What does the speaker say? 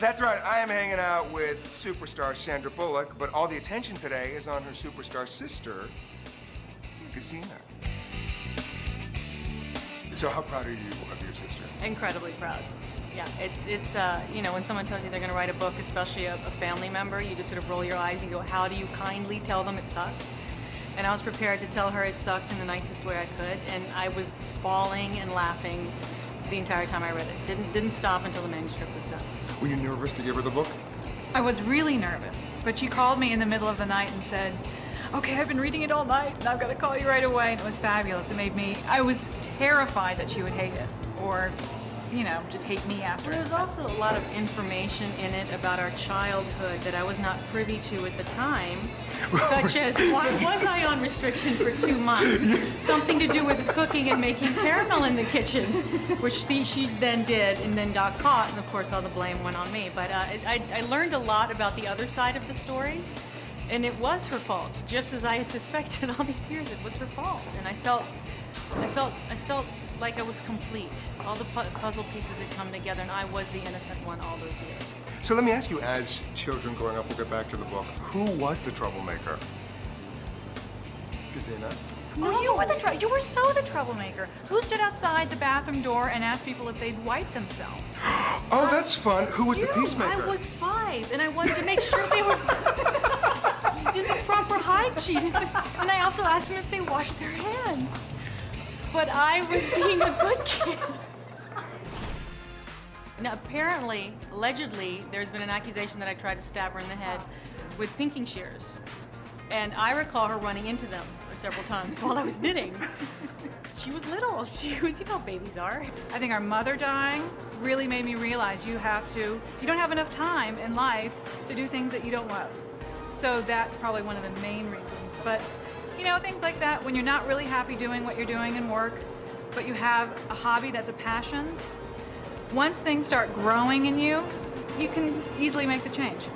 That's right. I am hanging out with superstar Sandra Bullock, but all the attention today is on her superstar sister, Gesine. So how proud are you of your sister? Incredibly proud. Yeah, it's you know, when someone tells you they're going to write a book, especially a family member, you just sort of roll your eyes and go, how do you kindly tell them it sucks? And I was prepared to tell her it sucked in the nicest way I could, and I was bawling and laughing the entire time I read it. Didn't stop until the manuscript was done. Were you nervous to give her the book? I was really nervous, but she called me in the middle of the night and said, okay, I've been reading it all night, and I've got to call you right away, and it was fabulous. I was terrified that she would hate it, or, you know, just hate me after it. There's also a lot of information in it about our childhood that I was not privy to at the time, such as why was I on restriction for 2 months? Something to do with cooking and making caramel in the kitchen, which she then did and then got caught, and of course all the blame went on me. But I learned a lot about the other side of the story, and it was her fault, just as I had suspected all these years. It was her fault, and I felt like I was complete. All the puzzle pieces had come together, and I was the innocent one all those years. So let me ask you, as children growing up, we'll get back to the book, who was the troublemaker? Gesine? No, you were so the troublemaker. Who stood outside the bathroom door and asked people if they'd wipe themselves? Oh, that's fun. Who was the peacemaker? I was 5, and I wanted to make sure they were there's a proper hygiene. And I also asked them if they washed their hands. But I was being a good kid. Now, apparently, allegedly, there's been an accusation that I tried to stab her in the head with pinking shears. And I recall her running into them several times while I was knitting. She was little. She was, you know how babies are. I think our mother dying really made me realize you don't have enough time in life to do things that you don't love. So that's probably one of the main reasons. But, you know, things like that, when you're not really happy doing what you're doing in work, but you have a hobby that's a passion, once things start growing in you, you can easily make the change.